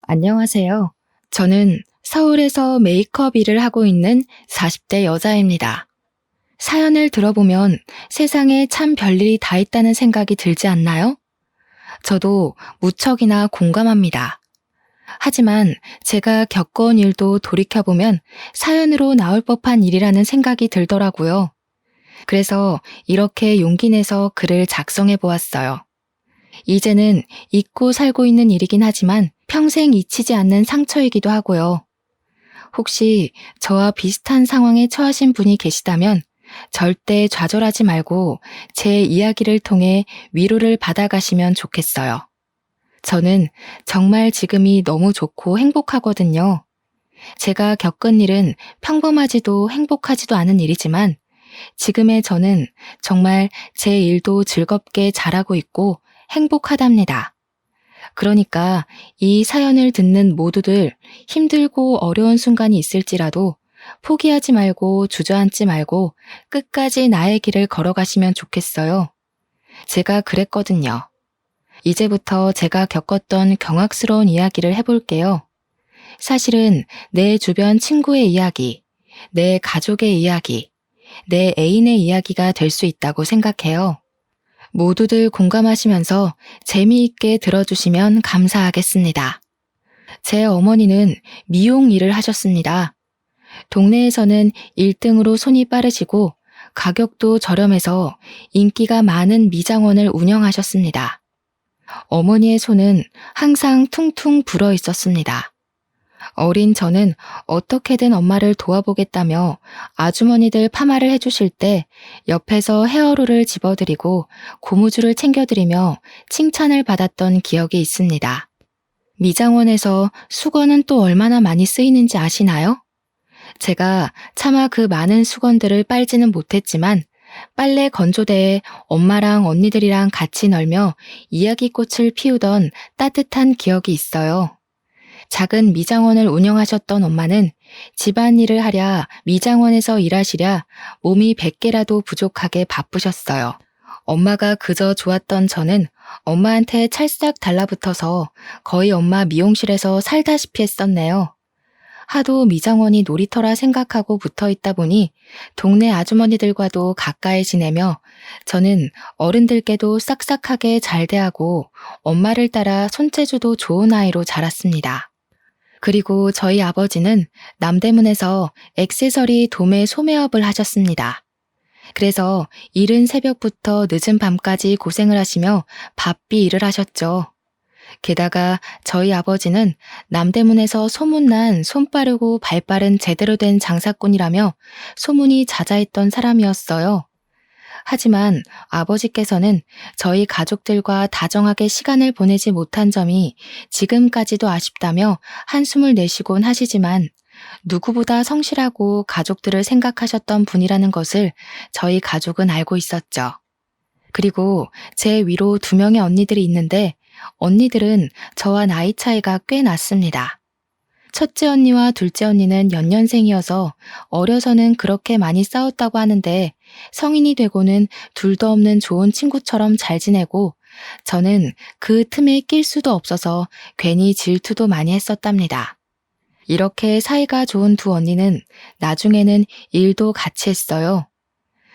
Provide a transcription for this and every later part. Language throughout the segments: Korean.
안녕하세요. 저는 서울에서 메이크업 일을 하고 있는 40대 여자입니다. 사연을 들어보면 세상에 참 별일이 다 있다는 생각이 들지 않나요? 저도 무척이나 공감합니다. 하지만 제가 겪어온 일도 돌이켜보면 사연으로 나올 법한 일이라는 생각이 들더라고요. 그래서 이렇게 용기 내서 글을 작성해 보았어요. 이제는 잊고 살고 있는 일이긴 하지만 평생 잊히지 않는 상처이기도 하고요. 혹시 저와 비슷한 상황에 처하신 분이 계시다면 절대 좌절하지 말고 제 이야기를 통해 위로를 받아가시면 좋겠어요. 저는 정말 지금이 너무 좋고 행복하거든요. 제가 겪은 일은 평범하지도 행복하지도 않은 일이지만 지금의 저는 정말 제 일도 즐겁게 잘하고 있고 행복하답니다. 그러니까 이 사연을 듣는 모두들 힘들고 어려운 순간이 있을지라도 포기하지 말고 주저앉지 말고 끝까지 나의 길을 걸어가시면 좋겠어요. 제가 그랬거든요. 이제부터 제가 겪었던 경악스러운 이야기를 해볼게요. 사실은 내 주변 친구의 이야기, 내 가족의 이야기, 내 애인의 이야기가 될 수 있다고 생각해요. 모두들 공감하시면서 재미있게 들어주시면 감사하겠습니다. 제 어머니는 미용 일을 하셨습니다. 동네에서는 1등으로 손이 빠르시고 가격도 저렴해서 인기가 많은 미장원을 운영하셨습니다. 어머니의 손은 항상 퉁퉁 불어 있었습니다. 어린 저는 어떻게든 엄마를 도와보겠다며 아주머니들 파마를 해주실 때 옆에서 헤어롤을 집어드리고 고무줄을 챙겨드리며 칭찬을 받았던 기억이 있습니다. 미장원에서 수건은 또 얼마나 많이 쓰이는지 아시나요? 제가 차마 그 많은 수건들을 빨지는 못했지만 빨래 건조대에 엄마랑 언니들이랑 같이 널며 이야기꽃을 피우던 따뜻한 기억이 있어요. 작은 미장원을 운영하셨던 엄마는 집안일을 하랴 미장원에서 일하시랴 몸이 100개라도 부족하게 바쁘셨어요. 엄마가 그저 좋았던 저는 엄마한테 찰싹 달라붙어서 거의 엄마 미용실에서 살다시피 했었네요. 하도 미장원이 놀이터라 생각하고 붙어 있다 보니 동네 아주머니들과도 가까이 지내며 저는 어른들께도 싹싹하게 잘 대하고 엄마를 따라 손재주도 좋은 아이로 자랐습니다. 그리고 저희 아버지는 남대문에서 액세서리 도매 소매업을 하셨습니다. 그래서 이른 새벽부터 늦은 밤까지 고생을 하시며 바삐 일을 하셨죠. 게다가 저희 아버지는 남대문에서 소문난 손 빠르고 발 빠른 제대로 된 장사꾼이라며 소문이 자자했던 사람이었어요. 하지만 아버지께서는 저희 가족들과 다정하게 시간을 보내지 못한 점이 지금까지도 아쉽다며 한숨을 내쉬곤 하시지만 누구보다 성실하고 가족들을 생각하셨던 분이라는 것을 저희 가족은 알고 있었죠. 그리고 제 위로 2명의 언니들이 있는데 언니들은 저와 나이 차이가 꽤 났습니다. 첫째 언니와 둘째 언니는 연년생이어서 어려서는 그렇게 많이 싸웠다고 하는데 성인이 되고는 둘도 없는 좋은 친구처럼 잘 지내고 저는 그 틈에 낄 수도 없어서 괜히 질투도 많이 했었답니다. 이렇게 사이가 좋은 두 언니는 나중에는 일도 같이 했어요.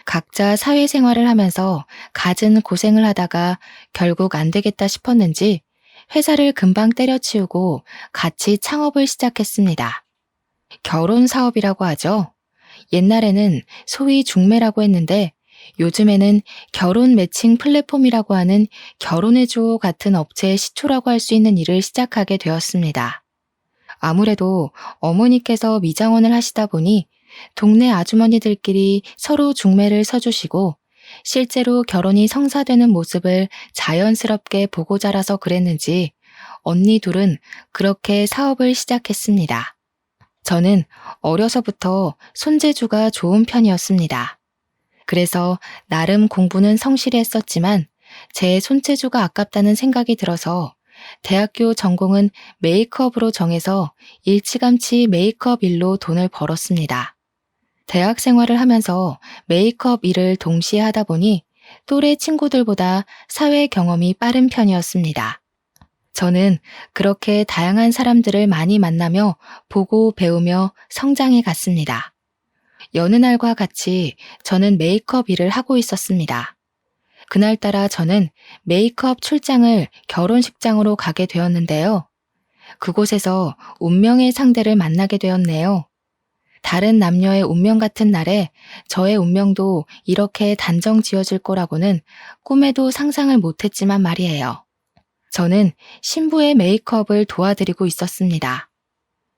각자 사회생활을 하면서 갖은 고생을 하다가 결국 안 되겠다 싶었는지 회사를 금방 때려치우고 같이 창업을 시작했습니다. 결혼 사업이라고 하죠. 옛날에는 소위 중매라고 했는데 요즘에는 결혼 매칭 플랫폼이라고 하는 결혼해줘 같은 업체의 시초라고 할 수 있는 일을 시작하게 되었습니다. 아무래도 어머니께서 미장원을 하시다 보니 동네 아주머니들끼리 서로 중매를 서주시고 실제로 결혼이 성사되는 모습을 자연스럽게 보고 자라서 그랬는지 언니 둘은 그렇게 사업을 시작했습니다. 저는 어려서부터 손재주가 좋은 편이었습니다. 그래서 나름 공부는 성실히 했었지만 제 손재주가 아깝다는 생각이 들어서 대학교 전공은 메이크업으로 정해서 일찌감치 메이크업 일로 돈을 벌었습니다. 대학 생활을 하면서 메이크업 일을 동시에 하다 보니 또래 친구들보다 사회 경험이 빠른 편이었습니다. 저는 그렇게 다양한 사람들을 많이 만나며 보고 배우며 성장해 갔습니다. 여느 날과 같이 저는 메이크업 일을 하고 있었습니다. 그날따라 저는 메이크업 출장을 결혼식장으로 가게 되었는데요. 그곳에서 운명의 상대를 만나게 되었네요. 다른 남녀의 운명 같은 날에 저의 운명도 이렇게 단정 지어질 거라고는 꿈에도 상상을 못했지만 말이에요. 저는 신부의 메이크업을 도와드리고 있었습니다.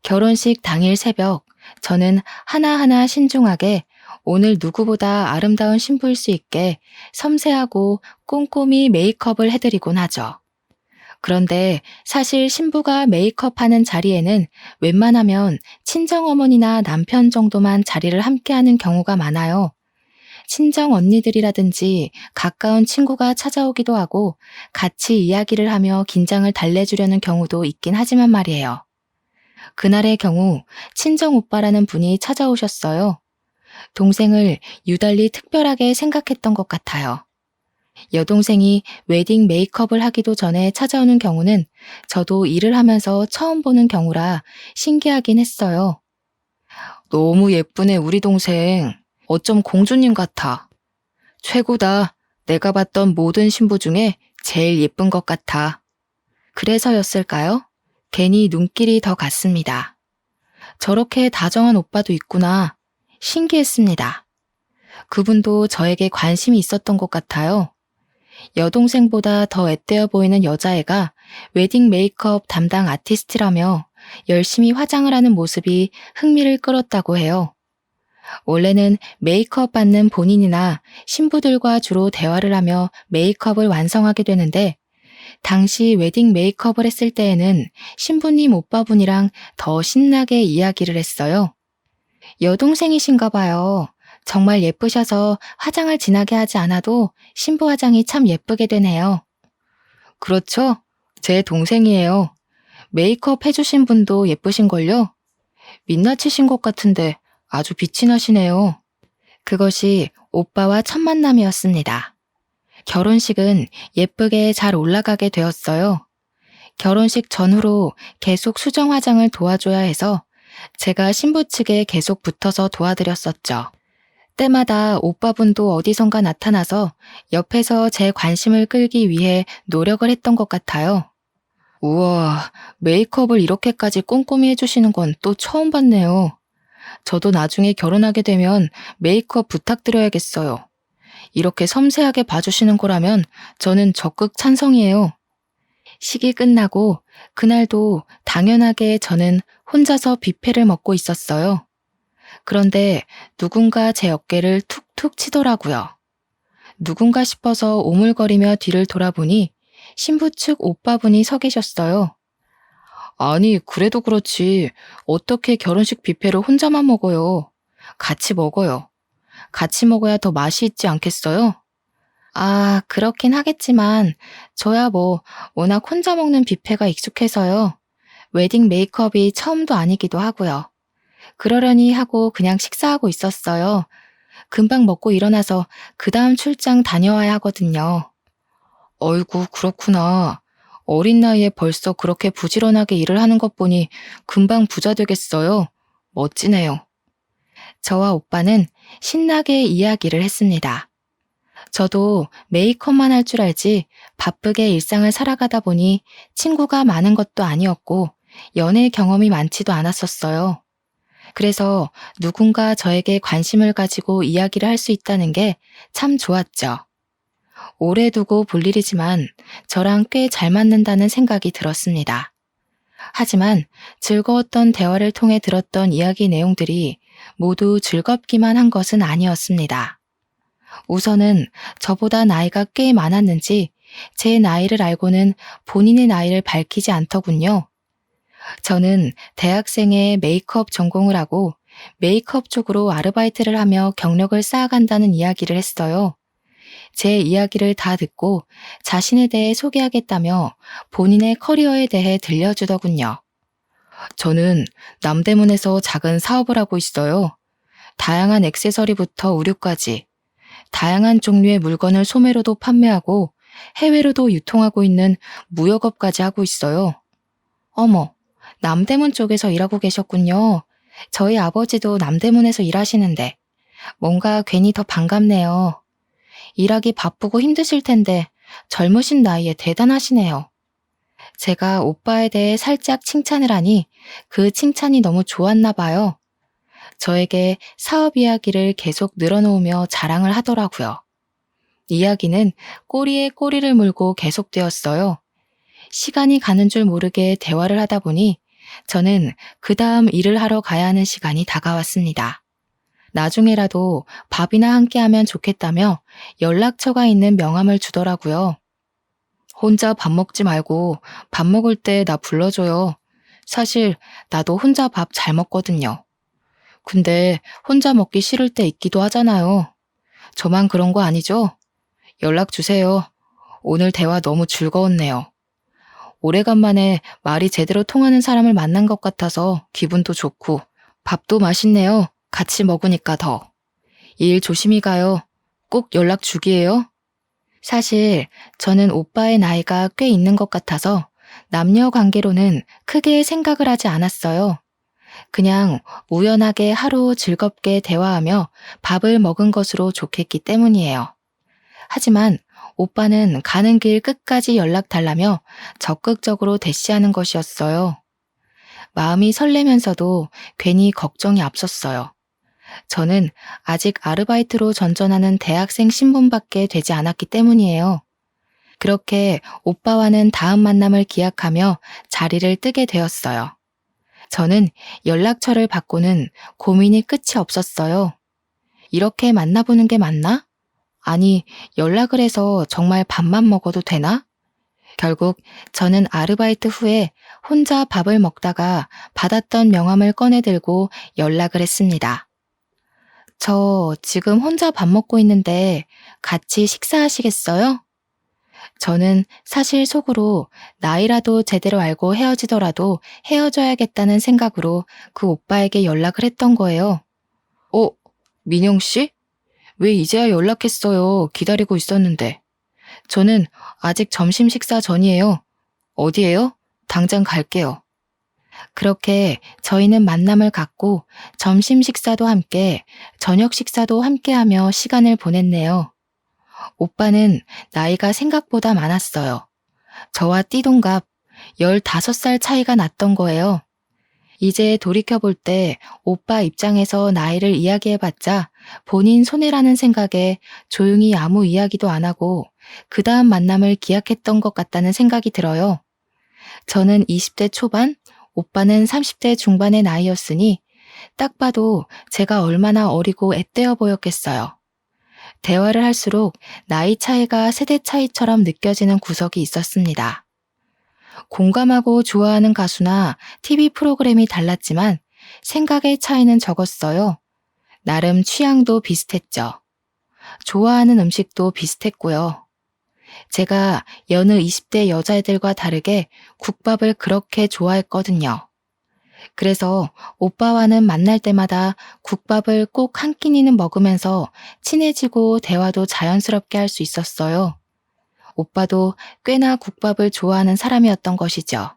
결혼식 당일 새벽, 저는 하나하나 신중하게 오늘 누구보다 아름다운 신부일 수 있게 섬세하고 꼼꼼히 메이크업을 해드리곤 하죠. 그런데 사실 신부가 메이크업하는 자리에는 웬만하면 친정어머니나 남편 정도만 자리를 함께하는 경우가 많아요. 친정 언니들이라든지 가까운 친구가 찾아오기도 하고 같이 이야기를 하며 긴장을 달래주려는 경우도 있긴 하지만 말이에요. 그날의 경우 친정 오빠라는 분이 찾아오셨어요. 동생을 유달리 특별하게 생각했던 것 같아요. 여동생이 웨딩 메이크업을 하기도 전에 찾아오는 경우는 저도 일을 하면서 처음 보는 경우라 신기하긴 했어요. 너무 예쁘네, 우리 동생. 어쩜 공주님 같아. 최고다. 내가 봤던 모든 신부 중에 제일 예쁜 것 같아. 그래서였을까요? 괜히 눈길이 더 갔습니다. 저렇게 다정한 오빠도 있구나. 신기했습니다. 그분도 저에게 관심이 있었던 것 같아요. 여동생보다 더 앳되어 보이는 여자애가 웨딩 메이크업 담당 아티스트라며 열심히 화장을 하는 모습이 흥미를 끌었다고 해요. 원래는 메이크업 받는 본인이나 신부들과 주로 대화를 하며 메이크업을 완성하게 되는데 당시 웨딩 메이크업을 했을 때에는 신부님 오빠분이랑 더 신나게 이야기를 했어요. 여동생이신가 봐요. 정말 예쁘셔서 화장을 진하게 하지 않아도 신부 화장이 참 예쁘게 되네요. 그렇죠? 제 동생이에요. 메이크업 해주신 분도 예쁘신걸요? 민낯이신 것 같은데 아주 빛이 나시네요. 그것이 오빠와 첫 만남이었습니다. 결혼식은 예쁘게 잘 올라가게 되었어요. 결혼식 전후로 계속 수정 화장을 도와줘야 해서 제가 신부 측에 계속 붙어서 도와드렸었죠. 때마다 오빠분도 어디선가 나타나서 옆에서 제 관심을 끌기 위해 노력을 했던 것 같아요. 우와, 메이크업을 이렇게까지 꼼꼼히 해주시는 건 또 처음 봤네요. 저도 나중에 결혼하게 되면 메이크업 부탁드려야겠어요. 이렇게 섬세하게 봐주시는 거라면 저는 적극 찬성이에요. 식이 끝나고 그날도 당연하게 저는 혼자서 뷔페를 먹고 있었어요. 그런데 누군가 제 어깨를 툭툭 치더라고요. 누군가 싶어서 오물거리며 뒤를 돌아보니 신부 측 오빠분이 서 계셨어요. 아니, 그래도 그렇지. 어떻게 결혼식 뷔페를 혼자만 먹어요? 같이 먹어요. 같이 먹어야 더 맛이 있지 않겠어요? 아, 그렇긴 하겠지만 저야 뭐 워낙 혼자 먹는 뷔페가 익숙해서요. 웨딩 메이크업이 처음도 아니기도 하고요. 그러려니 하고 그냥 식사하고 있었어요. 금방 먹고 일어나서 그 다음 출장 다녀와야 하거든요. 어이구, 그렇구나. 어린 나이에 벌써 그렇게 부지런하게 일을 하는 것 보니 금방 부자 되겠어요. 멋지네요. 저와 오빠는 신나게 이야기를 했습니다. 저도 메이크업만 할 줄 알지 바쁘게 일상을 살아가다 보니 친구가 많은 것도 아니었고 연애 경험이 많지도 않았었어요. 그래서 누군가 저에게 관심을 가지고 이야기를 할 수 있다는 게 참 좋았죠. 오래 두고 볼 일이지만 저랑 꽤 잘 맞는다는 생각이 들었습니다. 하지만 즐거웠던 대화를 통해 들었던 이야기 내용들이 모두 즐겁기만 한 것은 아니었습니다. 우선은 저보다 나이가 꽤 많았는지 제 나이를 알고는 본인의 나이를 밝히지 않더군요. 저는 대학생의 메이크업 전공을 하고 메이크업 쪽으로 아르바이트를 하며 경력을 쌓아간다는 이야기를 했어요. 제 이야기를 다 듣고 자신에 대해 소개하겠다며 본인의 커리어에 대해 들려주더군요. 저는 남대문에서 작은 사업을 하고 있어요. 다양한 액세서리부터 의류까지 다양한 종류의 물건을 소매로도 판매하고 해외로도 유통하고 있는 무역업까지 하고 있어요. 어머, 남대문 쪽에서 일하고 계셨군요. 저희 아버지도 남대문에서 일하시는데 뭔가 괜히 더 반갑네요. 일하기 바쁘고 힘드실 텐데 젊으신 나이에 대단하시네요. 제가 오빠에 대해 살짝 칭찬을 하니 그 칭찬이 너무 좋았나 봐요. 저에게 사업 이야기를 계속 늘어놓으며 자랑을 하더라고요. 이야기는 꼬리에 꼬리를 물고 계속되었어요. 시간이 가는 줄 모르게 대화를 하다 보니 저는 그 다음 일을 하러 가야 하는 시간이 다가왔습니다. 나중에라도 밥이나 함께 하면 좋겠다며 연락처가 있는 명함을 주더라고요. 혼자 밥 먹지 말고 밥 먹을 때 나 불러줘요. 사실 나도 혼자 밥 잘 먹거든요. 근데 혼자 먹기 싫을 때 있기도 하잖아요. 저만 그런 거 아니죠? 연락 주세요. 오늘 대화 너무 즐거웠네요. 오래간만에 말이 제대로 통하는 사람을 만난 것 같아서 기분도 좋고 밥도 맛있네요. 같이 먹으니까 더. 일 조심히 가요. 꼭 연락 주기예요. 사실 저는 오빠의 나이가 꽤 있는 것 같아서 남녀 관계로는 크게 생각을 하지 않았어요. 그냥 우연하게 하루 즐겁게 대화하며 밥을 먹은 것으로 좋겠기 때문이에요. 하지만 오빠는 가는 길 끝까지 연락 달라며 적극적으로 대시하는 것이었어요. 마음이 설레면서도 괜히 걱정이 앞섰어요. 저는 아직 아르바이트로 전전하는 대학생 신분밖에 되지 않았기 때문이에요. 그렇게 오빠와는 다음 만남을 기약하며 자리를 뜨게 되었어요. 저는 연락처를 받고는 고민이 끝이 없었어요. 이렇게 만나보는 게 맞나? 아니, 연락을 해서 정말 밥만 먹어도 되나? 결국 저는 아르바이트 후에 혼자 밥을 먹다가 받았던 명함을 꺼내들고 연락을 했습니다. 저 지금 혼자 밥 먹고 있는데 같이 식사하시겠어요? 저는 사실 속으로 나이라도 제대로 알고 헤어지더라도 헤어져야겠다는 생각으로 그 오빠에게 연락을 했던 거예요. 민영 씨? 왜 이제야 연락했어요? 기다리고 있었는데. 저는 아직 점심 식사 전이에요. 어디에요? 당장 갈게요. 그렇게 저희는 만남을 갖고 점심 식사도 함께, 저녁 식사도 함께 하며 시간을 보냈네요. 오빠는 나이가 생각보다 많았어요. 저와 띠동갑 15살 차이가 났던 거예요. 이제 돌이켜볼 때 오빠 입장에서 나이를 이야기해봤자 본인 손해라는 생각에 조용히 아무 이야기도 안 하고 그 다음 만남을 기약했던 것 같다는 생각이 들어요. 저는 20대 초반, 오빠는 30대 중반의 나이였으니 딱 봐도 제가 얼마나 어리고 앳되어 보였겠어요. 대화를 할수록 나이 차이가 세대 차이처럼 느껴지는 구석이 있었습니다. 공감하고 좋아하는 가수나 TV 프로그램이 달랐지만 생각의 차이는 적었어요. 나름 취향도 비슷했죠. 좋아하는 음식도 비슷했고요. 제가 여느 20대 여자애들과 다르게 국밥을 그렇게 좋아했거든요. 그래서 오빠와는 만날 때마다 국밥을 꼭 한 끼니는 먹으면서 친해지고 대화도 자연스럽게 할 수 있었어요. 오빠도 꽤나 국밥을 좋아하는 사람이었던 것이죠.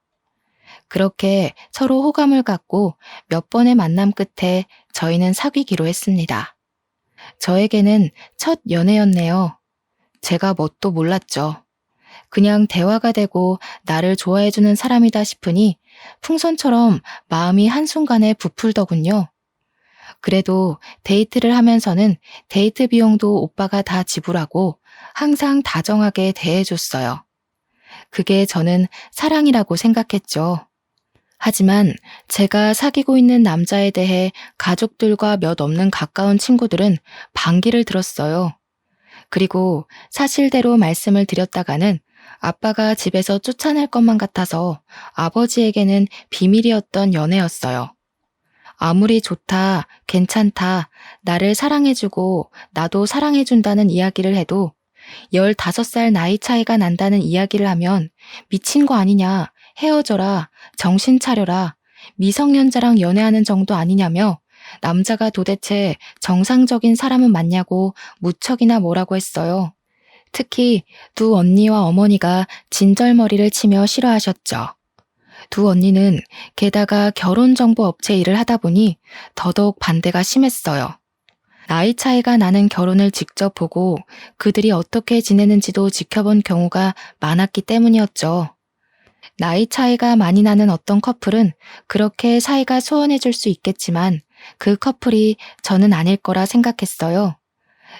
그렇게 서로 호감을 갖고 몇 번의 만남 끝에 저희는 사귀기로 했습니다. 저에게는 첫 연애였네요. 제가 뭣도 몰랐죠. 그냥 대화가 되고 나를 좋아해주는 사람이다 싶으니 풍선처럼 마음이 한순간에 부풀더군요. 그래도 데이트를 하면서는 데이트 비용도 오빠가 다 지불하고 항상 다정하게 대해줬어요. 그게 저는 사랑이라고 생각했죠. 하지만 제가 사귀고 있는 남자에 대해 가족들과 몇 없는 가까운 친구들은 반기를 들었어요. 그리고 사실대로 말씀을 드렸다가는 아빠가 집에서 쫓아낼 것만 같아서 아버지에게는 비밀이었던 연애였어요. 아무리 좋다, 괜찮다, 나를 사랑해주고 나도 사랑해준다는 이야기를 해도 15살 나이 차이가 난다는 이야기를 하면 미친 거 아니냐, 헤어져라, 정신 차려라, 미성년자랑 연애하는 정도 아니냐며 남자가 도대체 정상적인 사람은 맞냐고 무척이나 뭐라고 했어요. 특히 두 언니와 어머니가 진절머리를 치며 싫어하셨죠. 두 언니는 게다가 결혼정보 업체 일을 하다 보니 더더욱 반대가 심했어요. 나이 차이가 나는 결혼을 직접 보고 그들이 어떻게 지내는지도 지켜본 경우가 많았기 때문이었죠. 나이 차이가 많이 나는 어떤 커플은 그렇게 사이가 소원해질 수 있겠지만 그 커플이 저는 아닐 거라 생각했어요.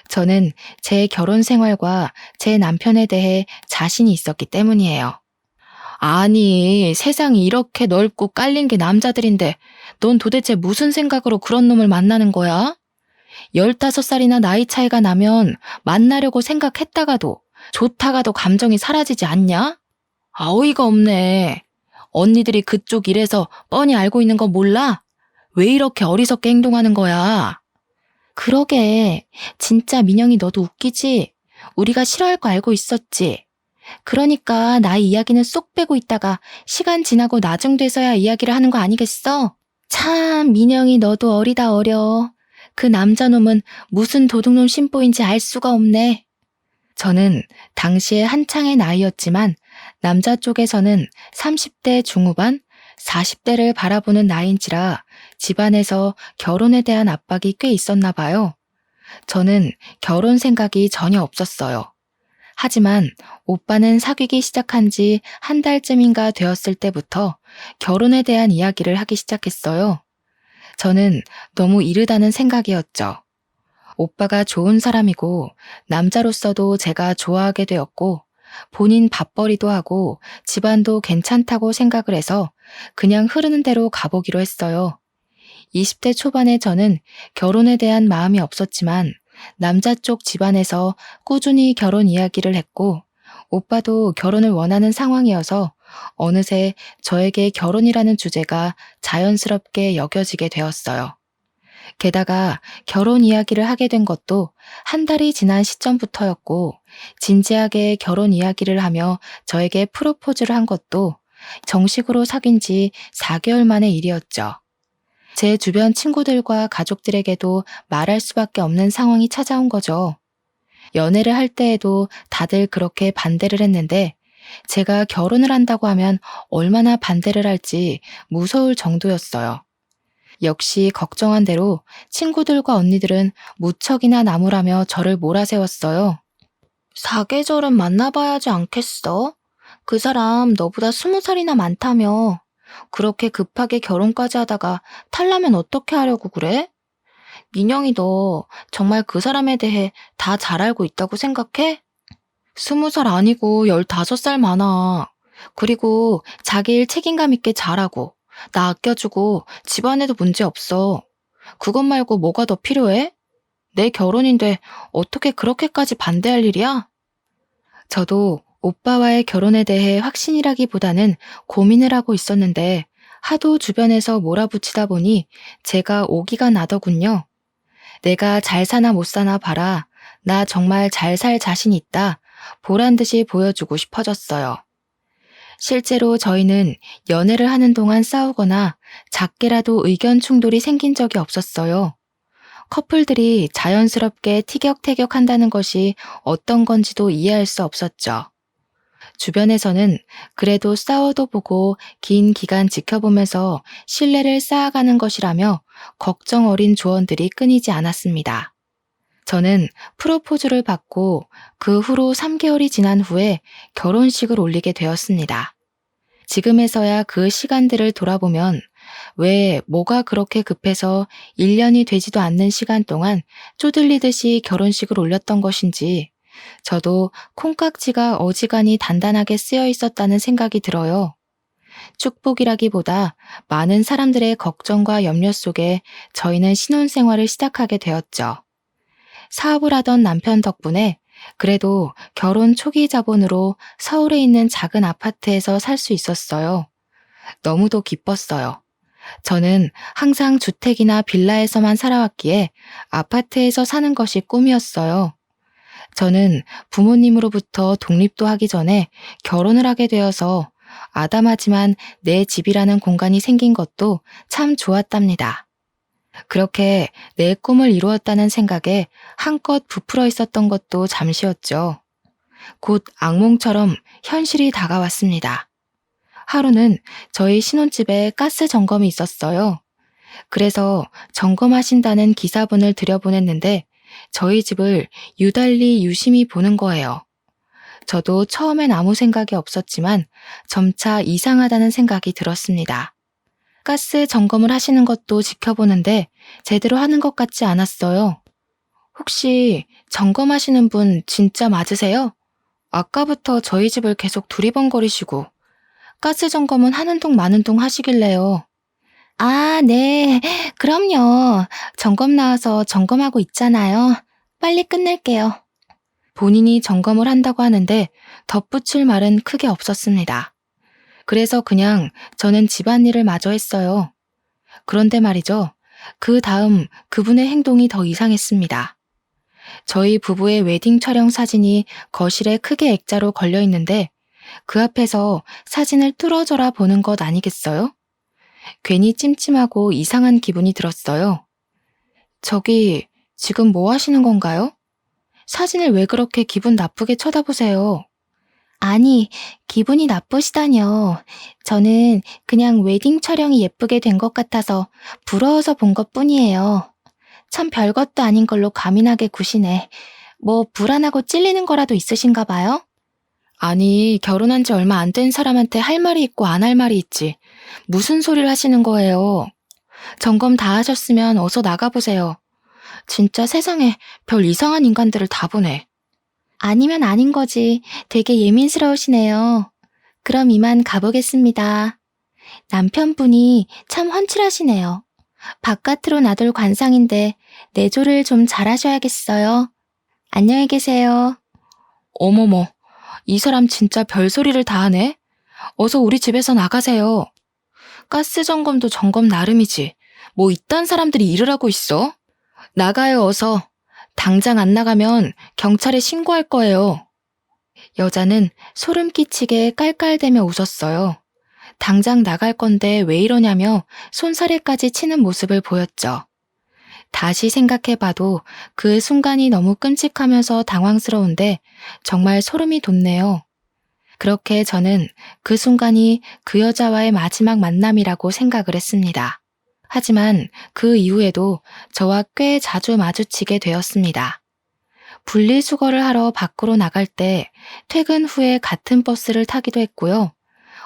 저는 제 결혼 생활과 제 남편에 대해 자신이 있었기 때문이에요. 아니, 세상이 이렇게 넓고 깔린 게 남자들인데 넌 도대체 무슨 생각으로 그런 놈을 만나는 거야? 15살이나 나이 차이가 나면 만나려고 생각했다가도 좋다가도 감정이 사라지지 않냐? 아, 어이가 없네. 언니들이 그쪽 일에서 뻔히 알고 있는 거 몰라? 왜 이렇게 어리석게 행동하는 거야? 그러게, 진짜 민영이 너도 웃기지? 우리가 싫어할 거 알고 있었지? 그러니까 나이 이야기는 쏙 빼고 있다가 시간 지나고 나중 돼서야 이야기를 하는 거 아니겠어? 참, 민영이 너도 어리다 어려. 그 남자놈은 무슨 도둑놈 심보인지 알 수가 없네. 저는 당시에 한창의 나이였지만 남자 쪽에서는 30대 중후반, 40대를 바라보는 나이인지라 집안에서 결혼에 대한 압박이 꽤 있었나 봐요. 저는 결혼 생각이 전혀 없었어요. 하지만 오빠는 사귀기 시작한 지 한 달쯤인가 되었을 때부터 결혼에 대한 이야기를 하기 시작했어요. 저는 너무 이르다는 생각이었죠. 오빠가 좋은 사람이고 남자로서도 제가 좋아하게 되었고 본인 밥벌이도 하고 집안도 괜찮다고 생각을 해서 그냥 흐르는 대로 가보기로 했어요. 20대 초반에 저는 결혼에 대한 마음이 없었지만 남자 쪽 집안에서 꾸준히 결혼 이야기를 했고 오빠도 결혼을 원하는 상황이어서 어느새 저에게 결혼이라는 주제가 자연스럽게 여겨지게 되었어요. 게다가 결혼 이야기를 하게 된 것도 한 달이 지난 시점부터였고 진지하게 결혼 이야기를 하며 저에게 프로포즈를 한 것도 정식으로 사귄 지 4개월 만의 일이었죠. 제 주변 친구들과 가족들에게도 말할 수밖에 없는 상황이 찾아온 거죠. 연애를 할 때에도 다들 그렇게 반대를 했는데 제가 결혼을 한다고 하면 얼마나 반대를 할지 무서울 정도였어요. 역시 걱정한 대로 친구들과 언니들은 무척이나 나무라며 저를 몰아세웠어요. 사계절은 만나봐야지 않겠어? 그 사람 너보다 20살이나 많다며. 그렇게 급하게 결혼까지 하다가 탈라면 어떻게 하려고 그래? 민영이 너 정말 그 사람에 대해 다 잘 알고 있다고 생각해? 20살 아니고 15살 많아. 그리고 자기 일 책임감 있게 잘하고 나 아껴주고 집안에도 문제 없어. 그것 말고 뭐가 더 필요해? 내 결혼인데 어떻게 그렇게까지 반대할 일이야? 저도 오빠와의 결혼에 대해 확신이라기보다는 고민을 하고 있었는데 하도 주변에서 몰아붙이다 보니 제가 오기가 나더군요. 내가 잘 사나 못 사나 봐라. 나 정말 잘 살 자신 있다. 보란 듯이 보여주고 싶어졌어요. 실제로 저희는 연애를 하는 동안 싸우거나 작게라도 의견 충돌이 생긴 적이 없었어요. 커플들이 자연스럽게 티격태격한다는 것이 어떤 건지도 이해할 수 없었죠. 주변에서는 그래도 싸워도 보고 긴 기간 지켜보면서 신뢰를 쌓아가는 것이라며 걱정 어린 조언들이 끊이지 않았습니다. 저는 프로포즈를 받고 그 후로 3개월이 지난 후에 결혼식을 올리게 되었습니다. 지금에서야 그 시간들을 돌아보면 왜 뭐가 그렇게 급해서 1년이 되지도 않는 시간 동안 쪼들리듯이 결혼식을 올렸던 것인지 저도 콩깍지가 어지간히 단단하게 쓰여 있었다는 생각이 들어요. 축복이라기보다 많은 사람들의 걱정과 염려 속에 저희는 신혼생활을 시작하게 되었죠. 사업을 하던 남편 덕분에 그래도 결혼 초기 자본으로 서울에 있는 작은 아파트에서 살 수 있었어요. 너무도 기뻤어요. 저는 항상 주택이나 빌라에서만 살아왔기에 아파트에서 사는 것이 꿈이었어요. 저는 부모님으로부터 독립도 하기 전에 결혼을 하게 되어서 아담하지만 내 집이라는 공간이 생긴 것도 참 좋았답니다. 그렇게 내 꿈을 이루었다는 생각에 한껏 부풀어 있었던 것도 잠시였죠. 곧 악몽처럼 현실이 다가왔습니다. 하루는 저희 신혼집에 가스 점검이 있었어요. 그래서 점검하신다는 기사분을 들여보냈는데 저희 집을 유달리 유심히 보는 거예요. 저도 처음엔 아무 생각이 없었지만 점차 이상하다는 생각이 들었습니다. 가스 점검을 하시는 것도 지켜보는데 제대로 하는 것 같지 않았어요. 혹시 점검하시는 분 진짜 맞으세요? 아까부터 저희 집을 계속 두리번거리시고 가스 점검은 하는 둥 마는 둥 하시길래요. 아, 네. 그럼요. 점검 나와서 점검하고 있잖아요. 빨리 끝낼게요. 본인이 점검을 한다고 하는데 덧붙일 말은 크게 없었습니다. 그래서 그냥 저는 집안일을 마저 했어요. 그런데 말이죠. 그 다음 그분의 행동이 더 이상했습니다. 저희 부부의 웨딩 촬영 사진이 거실에 크게 액자로 걸려 있는데 그 앞에서 사진을 뚫어져라 보는 것 아니겠어요? 괜히 찜찜하고 이상한 기분이 들었어요. 저기, 지금 뭐 하시는 건가요? 사진을 왜 그렇게 기분 나쁘게 쳐다보세요? 아니, 기분이 나쁘시다뇨. 저는 그냥 웨딩 촬영이 예쁘게 된 것 같아서 부러워서 본 것뿐이에요. 참 별것도 아닌 걸로 과민하게 구시네. 뭐 불안하고 찔리는 거라도 있으신가 봐요? 아니, 결혼한 지 얼마 안 된 사람한테 할 말이 있고 안 할 말이 있지. 무슨 소리를 하시는 거예요? 점검 다 하셨으면 어서 나가보세요. 진짜 세상에 별 이상한 인간들을 다 보네. 아니면 아닌 거지. 되게 예민스러우시네요. 그럼 이만 가보겠습니다. 남편분이 참 훤칠하시네요. 바깥으로 나돌 관상인데 내조를 좀 잘하셔야겠어요. 안녕히 계세요. 어머머, 이 사람 진짜 별소리를 다 하네. 어서 우리 집에서 나가세요. 가스 점검도 점검 나름이지. 뭐 이딴 사람들이 일을 하고 있어? 나가요, 어서. 당장 안 나가면 경찰에 신고할 거예요. 여자는 소름 끼치게 깔깔대며 웃었어요. 당장 나갈 건데 왜 이러냐며 손사래까지 치는 모습을 보였죠. 다시 생각해봐도 그 순간이 너무 끔찍하면서 당황스러운데 정말 소름이 돋네요. 그렇게 저는 그 순간이 그 여자와의 마지막 만남이라고 생각을 했습니다. 하지만 그 이후에도 저와 꽤 자주 마주치게 되었습니다. 분리수거를 하러 밖으로 나갈 때 퇴근 후에 같은 버스를 타기도 했고요.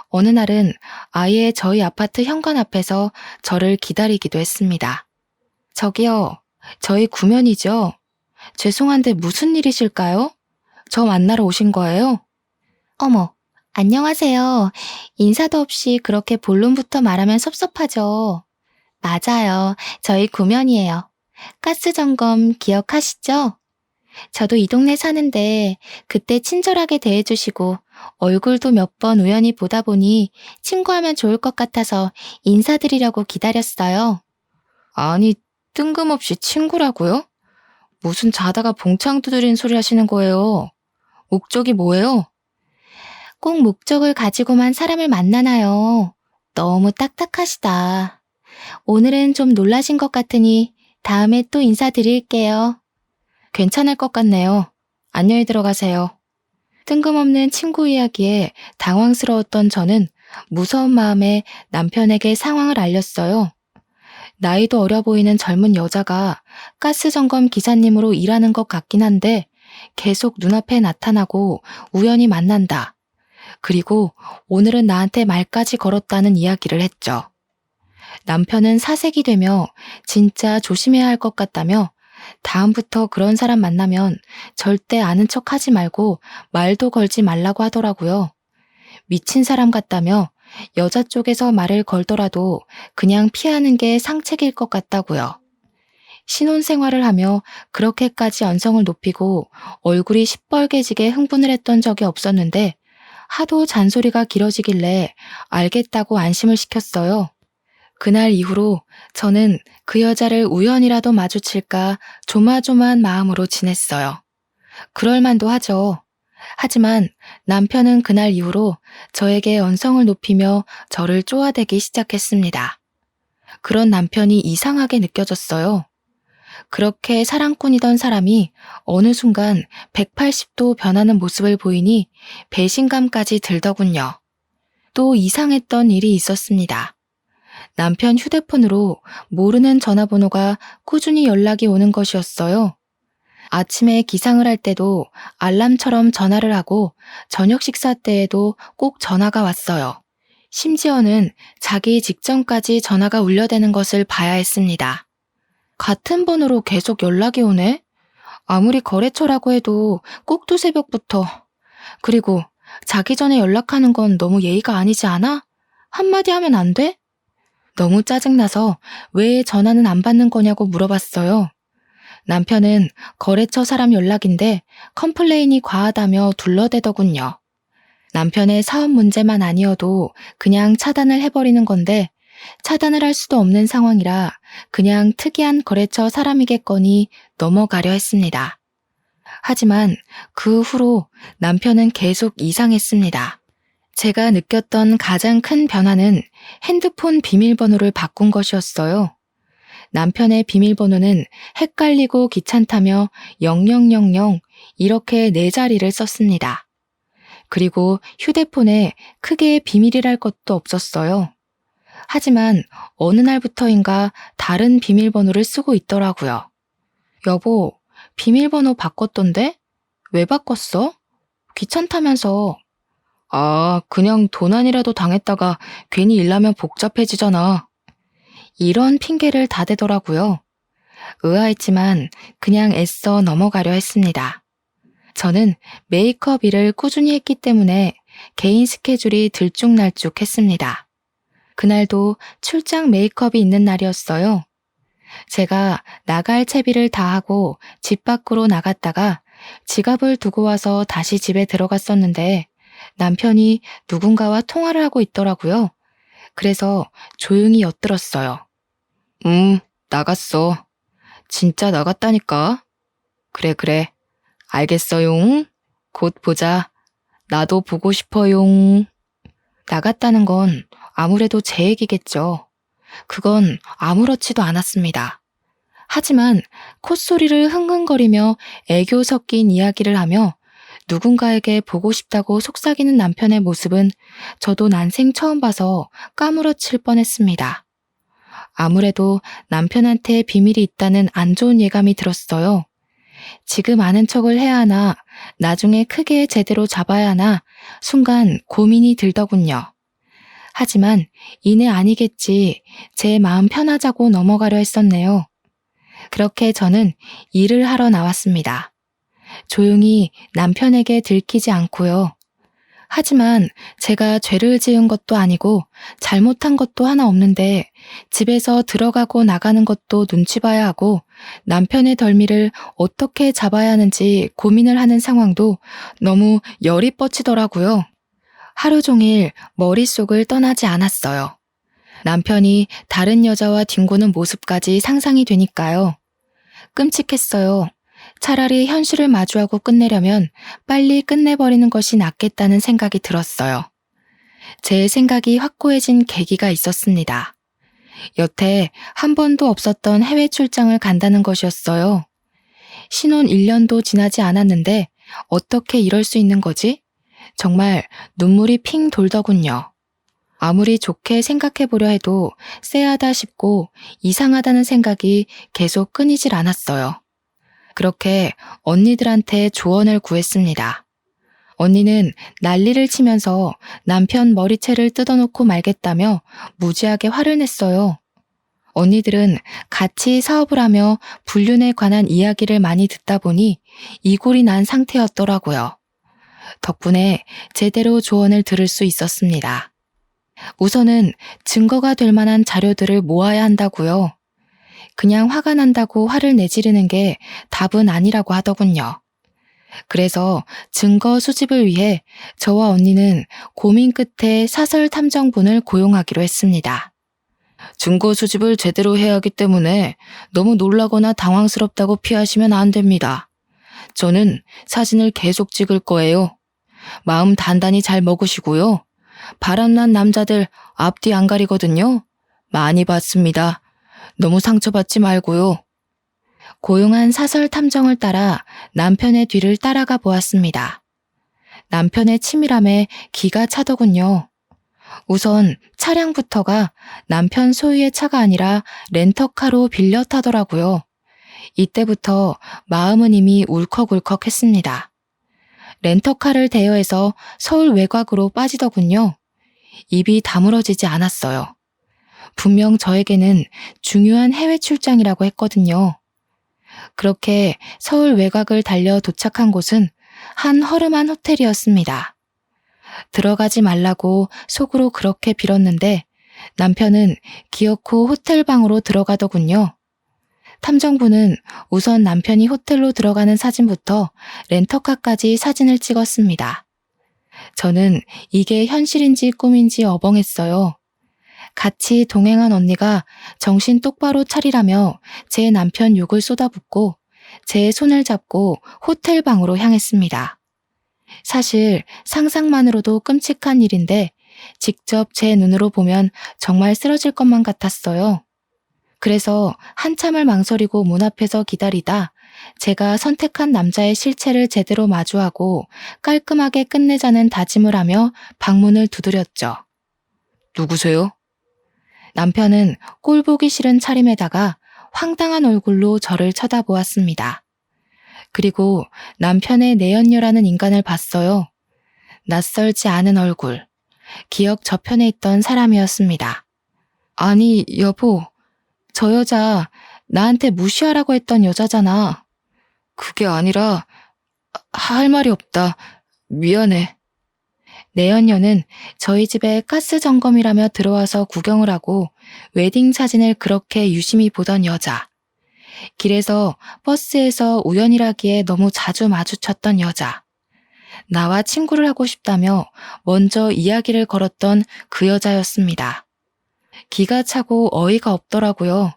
어느 날은 아예 저희 아파트 현관 앞에서 저를 기다리기도 했습니다. 저기요, 저희 구면이죠? 죄송한데 무슨 일이실까요? 저 만나러 오신 거예요? 어머, 안녕하세요. 인사도 없이 그렇게 본론부터 말하면 섭섭하죠. 맞아요. 저희 구면이에요. 가스 점검 기억하시죠? 저도 이 동네 사는데 그때 친절하게 대해주시고 얼굴도 몇 번 우연히 보다 보니 친구하면 좋을 것 같아서 인사드리려고 기다렸어요. 아니, 뜬금없이 친구라고요? 무슨 자다가 봉창 두드린 소리 하시는 거예요? 목적이 뭐예요? 꼭 목적을 가지고만 사람을 만나나요? 너무 딱딱하시다. 오늘은 좀 놀라신 것 같으니 다음에 또 인사드릴게요. 괜찮을 것 같네요. 안녕히 들어가세요. 뜬금없는 친구 이야기에 당황스러웠던 저는 무서운 마음에 남편에게 상황을 알렸어요. 나이도 어려 보이는 젊은 여자가 가스 점검 기사님으로 일하는 것 같긴 한데 계속 눈앞에 나타나고 우연히 만난다. 그리고 오늘은 나한테 말까지 걸었다는 이야기를 했죠. 남편은 사색이 되며 진짜 조심해야 할 것 같다며 다음부터 그런 사람 만나면 절대 아는 척 하지 말고 말도 걸지 말라고 하더라고요. 미친 사람 같다며 여자 쪽에서 말을 걸더라도 그냥 피하는 게 상책일 것 같다고요. 신혼생활을 하며 그렇게까지 언성을 높이고 얼굴이 시뻘개지게 흥분을 했던 적이 없었는데 하도 잔소리가 길어지길래 알겠다고 안심을 시켰어요. 그날 이후로 저는 그 여자를 우연이라도 마주칠까 조마조마한 마음으로 지냈어요. 그럴만도 하죠. 하지만 남편은 그날 이후로 저에게 언성을 높이며 저를 쪼아대기 시작했습니다. 그런 남편이 이상하게 느껴졌어요. 그렇게 사랑꾼이던 사람이 어느 순간 180도 변하는 모습을 보이니 배신감까지 들더군요. 또 이상했던 일이 있었습니다. 남편 휴대폰으로 모르는 전화번호가 꾸준히 연락이 오는 것이었어요. 아침에 기상을 할 때도 알람처럼 전화를 하고 저녁 식사 때에도 꼭 전화가 왔어요. 심지어는 자기 직전까지 전화가 울려대는 것을 봐야 했습니다. 같은 번호로 계속 연락이 오네? 아무리 거래처라고 해도 꼭두 새벽부터. 그리고 자기 전에 연락하는 건 너무 예의가 아니지 않아? 한마디 하면 안 돼? 너무 짜증나서 왜 전화는 안 받는 거냐고 물어봤어요. 남편은 거래처 사람 연락인데 컴플레인이 과하다며 둘러대더군요. 남편의 사업 문제만 아니어도 그냥 차단을 해버리는 건데 차단을 할 수도 없는 상황이라 그냥 특이한 거래처 사람이겠거니 넘어가려 했습니다. 하지만 그 후로 남편은 계속 이상했습니다. 제가 느꼈던 가장 큰 변화는 핸드폰 비밀번호를 바꾼 것이었어요. 남편의 비밀번호는 헷갈리고 귀찮다며 0000 이렇게 4자리를 썼습니다. 그리고 휴대폰에 크게 비밀이랄 것도 없었어요. 하지만 어느 날부터인가 다른 비밀번호를 쓰고 있더라고요. 여보, 비밀번호 바꿨던데? 왜 바꿨어? 귀찮다면서. 아, 그냥 도난이라도 당했다가 괜히 일나면 복잡해지잖아. 이런 핑계를 다 대더라고요. 의아했지만 그냥 애써 넘어가려 했습니다. 저는 메이크업 일을 꾸준히 했기 때문에 개인 스케줄이 들쭉날쭉했습니다. 그날도 출장 메이크업이 있는 날이었어요. 제가 나갈 채비를 다 하고 집 밖으로 나갔다가 지갑을 두고 와서 다시 집에 들어갔었는데 남편이 누군가와 통화를 하고 있더라고요. 그래서 조용히 엿들었어요. 나갔어. 진짜 나갔다니까. 그래. 알겠어용. 곧 보자. 나도 보고 싶어용. 나갔다는 건 아무래도 제 얘기겠죠. 그건 아무렇지도 않았습니다. 하지만 콧소리를 흥흥거리며 애교 섞인 이야기를 하며 누군가에게 보고 싶다고 속삭이는 남편의 모습은 저도 난생 처음 봐서 까무러칠 뻔했습니다. 아무래도 남편한테 비밀이 있다는 안 좋은 예감이 들었어요. 지금 아는 척을 해야 하나, 나중에 크게 제대로 잡아야 하나 순간 고민이 들더군요. 하지만 이내 아니겠지, 제 마음 편하자고 넘어가려 했었네요. 그렇게 저는 일을 하러 나왔습니다. 조용히 남편에게 들키지 않고요. 하지만 제가 죄를 지은 것도 아니고 잘못한 것도 하나 없는데 집에서 들어가고 나가는 것도 눈치 봐야 하고 남편의 덜미를 어떻게 잡아야 하는지 고민을 하는 상황도 너무 열이 뻗치더라고요. 하루 종일 머릿속을 떠나지 않았어요. 남편이 다른 여자와 뒹구는 모습까지 상상이 되니까요. 끔찍했어요. 차라리 현실을 마주하고 끝내려면 빨리 끝내버리는 것이 낫겠다는 생각이 들었어요. 제 생각이 확고해진 계기가 있었습니다. 여태 한 번도 없었던 해외 출장을 간다는 것이었어요. 신혼 1년도 지나지 않았는데 어떻게 이럴 수 있는 거지? 정말 눈물이 핑 돌더군요. 아무리 좋게 생각해보려 해도 쎄하다 싶고 이상하다는 생각이 계속 끊이질 않았어요. 그렇게 언니들한테 조언을 구했습니다. 언니는 난리를 치면서 남편 머리채를 뜯어놓고 말겠다며 무지하게 화를 냈어요. 언니들은 같이 사업을 하며 불륜에 관한 이야기를 많이 듣다 보니 이골이 난 상태였더라고요. 덕분에 제대로 조언을 들을 수 있었습니다. 우선은 증거가 될 만한 자료들을 모아야 한다고요. 그냥 화가 난다고 화를 내지르는 게 답은 아니라고 하더군요. 그래서 증거 수집을 위해 저와 언니는 고민 끝에 사설 탐정분을 고용하기로 했습니다. 증거 수집을 제대로 해야 하기 때문에 너무 놀라거나 당황스럽다고 피하시면 안 됩니다. 저는 사진을 계속 찍을 거예요. 마음 단단히 잘 먹으시고요. 바람난 남자들 앞뒤 안 가리거든요. 많이 봤습니다. 너무 상처받지 말고요. 고용한 사설 탐정을 따라 남편의 뒤를 따라가 보았습니다. 남편의 치밀함에 기가 차더군요. 우선 차량부터가 남편 소유의 차가 아니라 렌터카로 빌려 타더라고요. 이때부터 마음은 이미 울컥울컥했습니다. 렌터카를 대여해서 서울 외곽으로 빠지더군요. 입이 다물어지지 않았어요. 분명 저에게는 중요한 해외 출장이라고 했거든요. 그렇게 서울 외곽을 달려 도착한 곳은 한 허름한 호텔이었습니다. 들어가지 말라고 속으로 그렇게 빌었는데 남편은 기어코 호텔 방으로 들어가더군요. 탐정부는 우선 남편이 호텔로 들어가는 사진부터 렌터카까지 사진을 찍었습니다. 저는 이게 현실인지 꿈인지 어벙했어요. 같이 동행한 언니가 정신 똑바로 차리라며 제 남편 욕을 쏟아붓고 제 손을 잡고 호텔 방으로 향했습니다. 사실 상상만으로도 끔찍한 일인데 직접 제 눈으로 보면 정말 쓰러질 것만 같았어요. 그래서 한참을 망설이고 문 앞에서 기다리다 제가 선택한 남자의 실체를 제대로 마주하고 깔끔하게 끝내자는 다짐을 하며 방문을 두드렸죠. 누구세요? 남편은 꼴보기 싫은 차림에다가 황당한 얼굴로 저를 쳐다보았습니다. 그리고 남편의 내연녀라는 인간을 봤어요. 낯설지 않은 얼굴, 기억 저편에 있던 사람이었습니다. 아니, 여보, 저 여자 나한테 무시하라고 했던 여자잖아. 그게 아니라 할 말이 없다. 미안해. 내연녀는 저희 집에 가스 점검이라며 들어와서 구경을 하고 웨딩 사진을 그렇게 유심히 보던 여자. 길에서 버스에서 우연이라기에 너무 자주 마주쳤던 여자. 나와 친구를 하고 싶다며 먼저 이야기를 걸었던 그 여자였습니다. 기가 차고 어이가 없더라고요.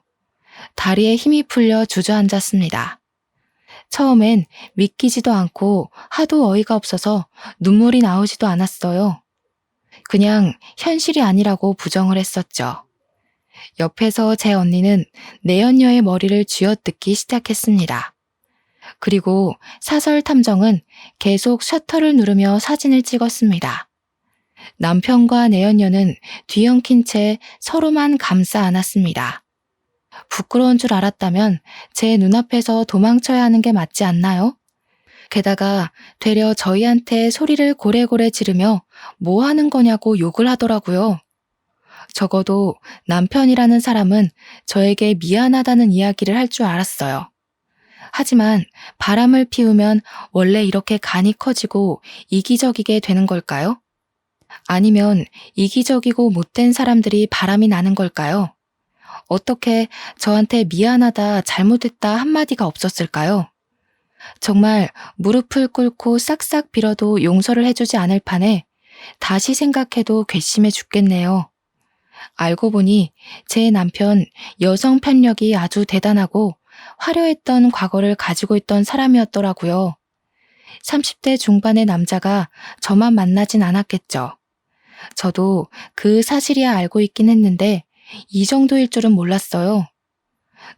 다리에 힘이 풀려 주저앉았습니다. 처음엔 믿기지도 않고 하도 어이가 없어서 눈물이 나오지도 않았어요. 그냥 현실이 아니라고 부정을 했었죠. 옆에서 제 언니는 내연녀의 머리를 쥐어뜯기 시작했습니다. 그리고 사설 탐정은 계속 셔터를 누르며 사진을 찍었습니다. 남편과 내연녀는 뒤엉킨 채 서로만 감싸 안았습니다. 부끄러운 줄 알았다면 제 눈앞에서 도망쳐야 하는 게 맞지 않나요? 게다가 되려 저희한테 소리를 고래고래 지르며 뭐 하는 거냐고 욕을 하더라고요. 적어도 남편이라는 사람은 저에게 미안하다는 이야기를 할 줄 알았어요. 하지만 바람을 피우면 원래 이렇게 간이 커지고 이기적이게 되는 걸까요? 아니면 이기적이고 못된 사람들이 바람이 나는 걸까요? 어떻게 저한테 미안하다, 잘못했다 한마디가 없었을까요? 정말 무릎을 꿇고 싹싹 빌어도 용서를 해주지 않을 판에 다시 생각해도 괘씸해 죽겠네요. 알고 보니 제 남편 여성 편력이 아주 대단하고 화려했던 과거를 가지고 있던 사람이었더라고요. 30대 중반의 남자가 저만 만나진 않았겠죠. 저도 그 사실이야 알고 있긴 했는데 이 정도일 줄은 몰랐어요.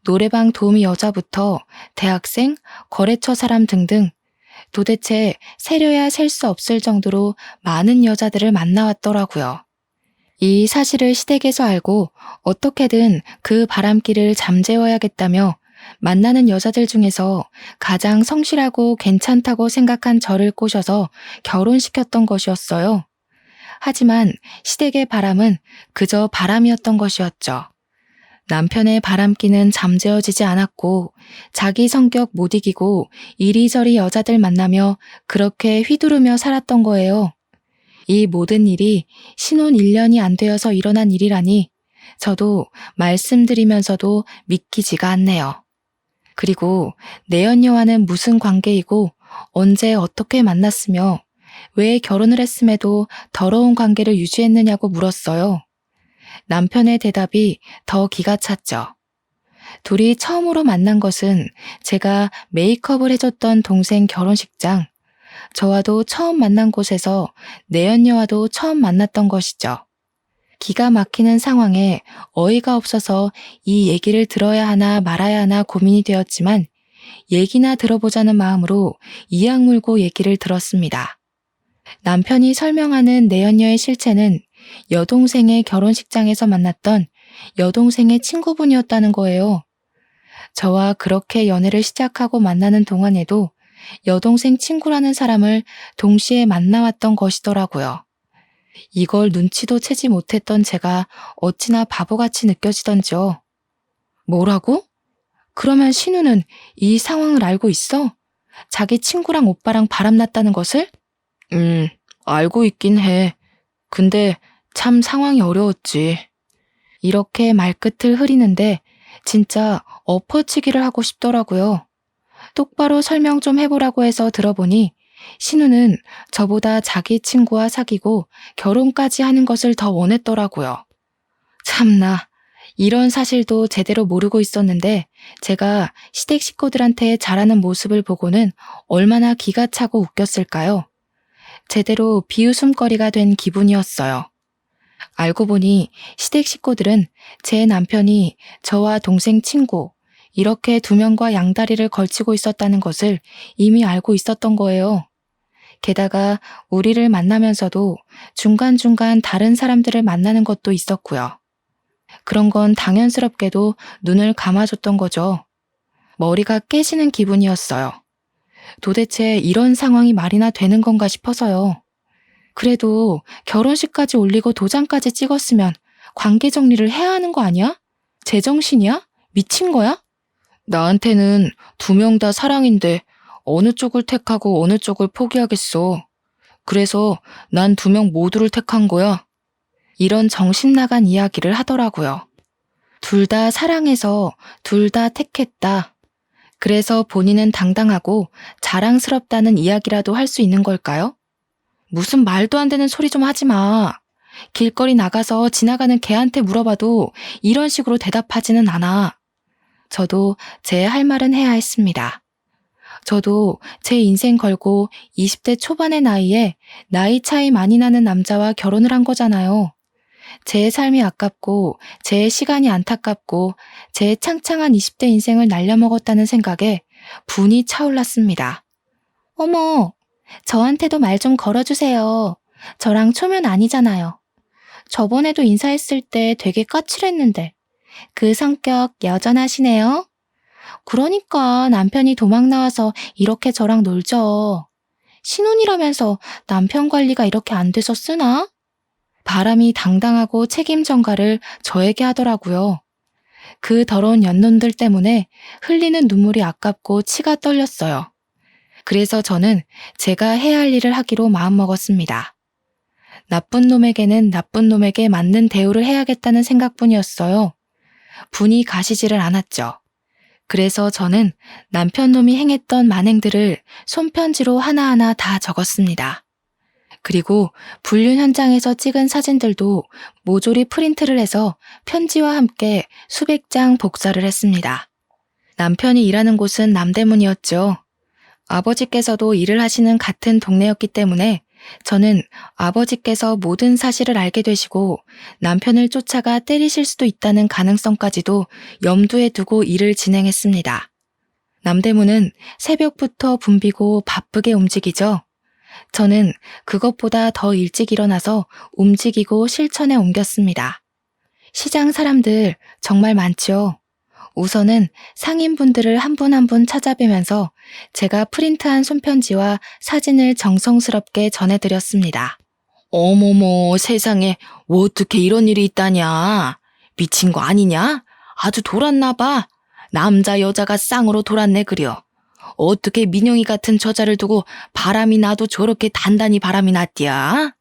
노래방 도우미 여자부터 대학생, 거래처 사람 등등 도대체 세려야 셀 수 없을 정도로 많은 여자들을 만나왔더라고요. 이 사실을 시댁에서 알고 어떻게든 그 바람길을 잠재워야겠다며 만나는 여자들 중에서 가장 성실하고 괜찮다고 생각한 저를 꼬셔서 결혼시켰던 것이었어요. 하지만 시댁의 바람은 그저 바람이었던 것이었죠. 남편의 바람기는 잠재워지지 않았고 자기 성격 못 이기고 이리저리 여자들 만나며 그렇게 휘두르며 살았던 거예요. 이 모든 일이 신혼 1년이 안 되어서 일어난 일이라니 저도 말씀드리면서도 믿기지가 않네요. 그리고 내연녀와는 무슨 관계이고 언제 어떻게 만났으며 왜 결혼을 했음에도 더러운 관계를 유지했느냐고 물었어요. 남편의 대답이 더 기가 찼죠. 둘이 처음으로 만난 것은 제가 메이크업을 해줬던 동생 결혼식장, 저와도 처음 만난 곳에서 내연녀와도 처음 만났던 것이죠. 기가 막히는 상황에 어이가 없어서 이 얘기를 들어야 하나 말아야 하나 고민이 되었지만 얘기나 들어보자는 마음으로 이악 물고 얘기를 들었습니다. 남편이 설명하는 내연녀의 실체는 여동생의 결혼식장에서 만났던 여동생의 친구분이었다는 거예요. 저와 그렇게 연애를 시작하고 만나는 동안에도 여동생 친구라는 사람을 동시에 만나왔던 것이더라고요. 이걸 눈치도 채지 못했던 제가 어찌나 바보같이 느껴지던지요. 뭐라고? 그러면 신우는 이 상황을 알고 있어? 자기 친구랑 오빠랑 바람났다는 것을? 알고 있긴 해. 근데 참 상황이 어려웠지. 이렇게 말끝을 흐리는데 진짜 엎어치기를 하고 싶더라고요. 똑바로 설명 좀 해보라고 해서 들어보니 신우는 저보다 자기 친구와 사귀고 결혼까지 하는 것을 더 원했더라고요. 참나, 이런 사실도 제대로 모르고 있었는데 제가 시댁 식구들한테 잘하는 모습을 보고는 얼마나 기가 차고 웃겼을까요? 제대로 비웃음거리가 된 기분이었어요. 알고 보니 시댁 식구들은 제 남편이 저와 동생 친구, 이렇게 두 명과 양다리를 걸치고 있었다는 것을 이미 알고 있었던 거예요. 게다가 우리를 만나면서도 중간중간 다른 사람들을 만나는 것도 있었고요. 그런 건 당연스럽게도 눈을 감아줬던 거죠. 머리가 깨지는 기분이었어요. 도대체 이런 상황이 말이나 되는 건가 싶어서요. 그래도 결혼식까지 올리고 도장까지 찍었으면 관계 정리를 해야 하는 거 아니야? 제정신이야? 미친 거야? 나한테는 두 명 다 사랑인데 어느 쪽을 택하고 어느 쪽을 포기하겠어. 그래서 난 두 명 모두를 택한 거야. 이런 정신 나간 이야기를 하더라고요. 둘 다 사랑해서 둘 다 택했다. 그래서 본인은 당당하고 자랑스럽다는 이야기라도 할 수 있는 걸까요? 무슨 말도 안 되는 소리 좀 하지 마. 길거리 나가서 지나가는 개한테 물어봐도 이런 식으로 대답하지는 않아. 저도 제 할 말은 해야 했습니다. 저도 제 인생 걸고 20대 초반의 나이에 나이 차이 많이 나는 남자와 결혼을 한 거잖아요. 제 삶이 아깝고 제 시간이 안타깝고 제 창창한 20대 인생을 날려먹었다는 생각에 분이 차올랐습니다. 어머, 저한테도 말 좀 걸어주세요. 저랑 초면 아니잖아요. 저번에도 인사했을 때 되게 까칠했는데 그 성격 여전하시네요. 그러니까 남편이 도망 나와서 이렇게 저랑 놀죠. 신혼이라면서 남편 관리가 이렇게 안 돼서 쓰나? 바람이 당당하고 책임 전가를 저에게 하더라고요. 그 더러운 연놈들 때문에 흘리는 눈물이 아깝고 치가 떨렸어요. 그래서 저는 제가 해야 할 일을 하기로 마음먹었습니다. 나쁜 놈에게는 나쁜 놈에게 맞는 대우를 해야겠다는 생각뿐이었어요. 분이 가시지를 않았죠. 그래서 저는 남편 놈이 행했던 만행들을 손편지로 하나하나 다 적었습니다. 그리고 불륜 현장에서 찍은 사진들도 모조리 프린트를 해서 편지와 함께 수백 장 복사를 했습니다. 남편이 일하는 곳은 남대문이었죠. 아버지께서도 일을 하시는 같은 동네였기 때문에 저는 아버지께서 모든 사실을 알게 되시고 남편을 쫓아가 때리실 수도 있다는 가능성까지도 염두에 두고 일을 진행했습니다. 남대문은 새벽부터 붐비고 바쁘게 움직이죠. 저는 그것보다 더 일찍 일어나서 움직이고 실천에 옮겼습니다. 시장 사람들 정말 많죠. 우선은 상인분들을 한 분 한 분 찾아뵈면서 제가 프린트한 손편지와 사진을 정성스럽게 전해드렸습니다. 어머머, 세상에 어떻게 이런 일이 있다냐. 미친 거 아니냐? 아주 돌았나 봐. 남자 여자가 쌍으로 돌았네 그려. 어떻게 민영이 같은 저자를 두고 바람이 나도 저렇게 단단히 바람이 났디야?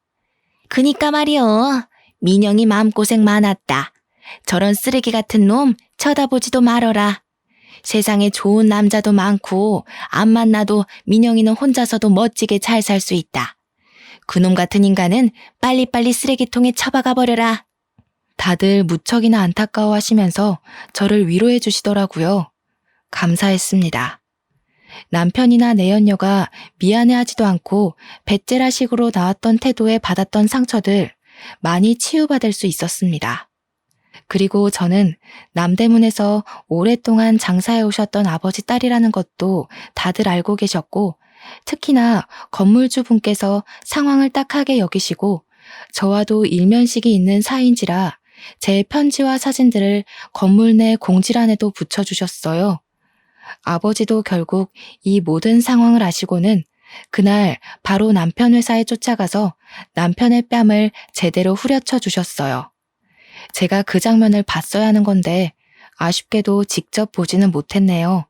그니까 말이여. 민영이 마음고생 많았다. 저런 쓰레기 같은 놈 쳐다보지도 말어라. 세상에 좋은 남자도 많고 안 만나도 민영이는 혼자서도 멋지게 잘 살 수 있다. 그놈 같은 인간은 빨리빨리 쓰레기통에 처박아 버려라. 다들 무척이나 안타까워하시면서 저를 위로해 주시더라고요. 감사했습니다. 남편이나 내연녀가 미안해하지도 않고 배째라식으로 나왔던 태도에 받았던 상처들 많이 치유받을 수 있었습니다. 그리고 저는 남대문에서 오랫동안 장사해 오셨던 아버지 딸이라는 것도 다들 알고 계셨고, 특히나 건물주 분께서 상황을 딱하게 여기시고 저와도 일면식이 있는 사이인지라 제 편지와 사진들을 건물 내 공지란에도 붙여주셨어요. 아버지도 결국 이 모든 상황을 아시고는 그날 바로 남편 회사에 쫓아가서 남편의 뺨을 제대로 후려쳐 주셨어요. 제가 그 장면을 봤어야 하는 건데 아쉽게도 직접 보지는 못했네요.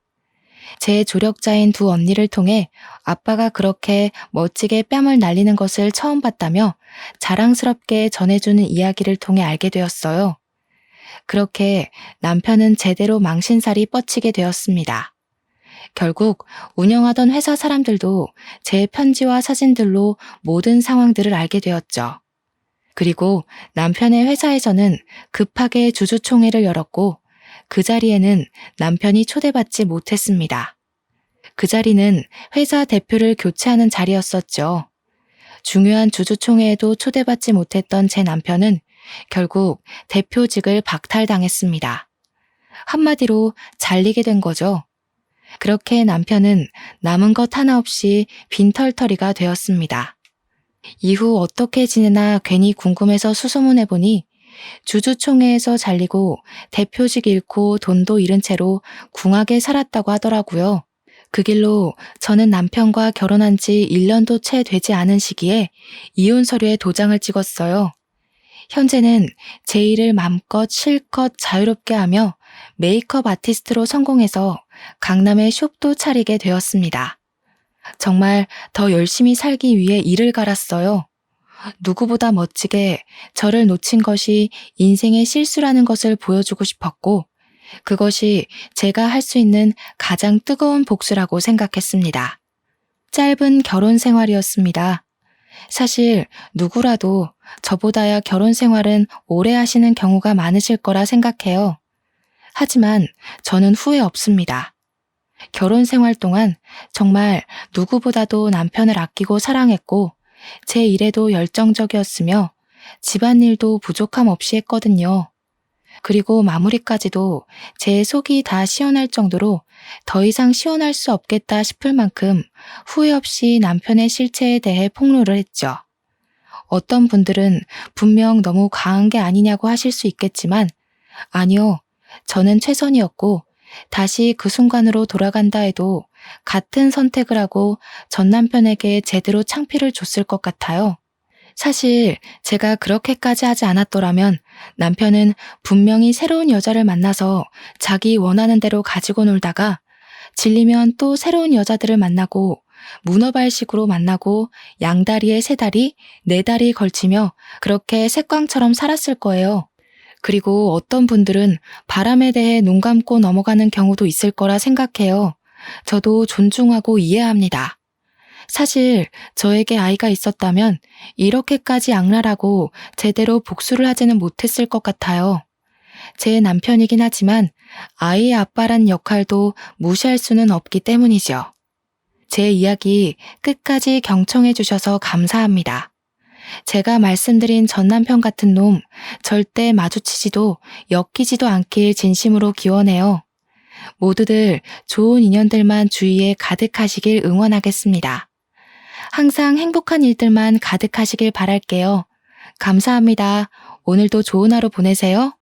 제 조력자인 두 언니를 통해 아빠가 그렇게 멋지게 뺨을 날리는 것을 처음 봤다며 자랑스럽게 전해주는 이야기를 통해 알게 되었어요. 그렇게 남편은 제대로 망신살이 뻗치게 되었습니다. 결국 운영하던 회사 사람들도 제 편지와 사진들로 모든 상황들을 알게 되었죠. 그리고 남편의 회사에서는 급하게 주주총회를 열었고 그 자리에는 남편이 초대받지 못했습니다. 그 자리는 회사 대표를 교체하는 자리였었죠. 중요한 주주총회에도 초대받지 못했던 제 남편은 결국 대표직을 박탈당했습니다. 한마디로 잘리게 된 거죠. 그렇게 남편은 남은 것 하나 없이 빈털터리가 되었습니다. 이후 어떻게 지내나 괜히 궁금해서 수소문해보니 주주총회에서 잘리고 대표직 잃고 돈도 잃은 채로 궁하게 살았다고 하더라고요. 그 길로 저는 남편과 결혼한 지 1년도 채 되지 않은 시기에 이혼 서류에 도장을 찍었어요. 현재는 제 일을 맘껏 실컷 자유롭게 하며 메이크업 아티스트로 성공해서 강남에 숍도 차리게 되었습니다. 정말 더 열심히 살기 위해 이를 갈았어요. 누구보다 멋지게 저를 놓친 것이 인생의 실수라는 것을 보여주고 싶었고, 그것이 제가 할 수 있는 가장 뜨거운 복수라고 생각했습니다. 짧은 결혼 생활이었습니다. 사실 누구라도 저보다야 결혼 생활은 오래 하시는 경우가 많으실 거라 생각해요. 하지만 저는 후회 없습니다. 결혼 생활 동안 정말 누구보다도 남편을 아끼고 사랑했고 제 일에도 열정적이었으며 집안일도 부족함 없이 했거든요. 그리고 마무리까지도 제 속이 다 시원할 정도로 더 이상 시원할 수 없겠다 싶을 만큼 후회 없이 남편의 실체에 대해 폭로를 했죠. 어떤 분들은 분명 너무 과한 게 아니냐고 하실 수 있겠지만 아니요, 저는 최선이었고 다시 그 순간으로 돌아간다 해도 같은 선택을 하고 전 남편에게 제대로 창피를 줬을 것 같아요. 사실 제가 그렇게까지 하지 않았더라면 남편은 분명히 새로운 여자를 만나서 자기 원하는 대로 가지고 놀다가 질리면 또 새로운 여자들을 만나고 문어발식으로 만나고 양다리에 세 다리, 네 다리 걸치며 그렇게 색광처럼 살았을 거예요. 그리고 어떤 분들은 바람에 대해 눈 감고 넘어가는 경우도 있을 거라 생각해요. 저도 존중하고 이해합니다. 사실 저에게 아이가 있었다면 이렇게까지 악랄하고 제대로 복수를 하지는 못했을 것 같아요. 제 남편이긴 하지만 아이의 아빠란 역할도 무시할 수는 없기 때문이죠. 제 이야기 끝까지 경청해 주셔서 감사합니다. 제가 말씀드린 전 남편 같은 놈 절대 마주치지도 엮이지도 않길 진심으로 기원해요. 모두들 좋은 인연들만 주위에 가득하시길 응원하겠습니다. 항상 행복한 일들만 가득하시길 바랄게요. 감사합니다. 오늘도 좋은 하루 보내세요.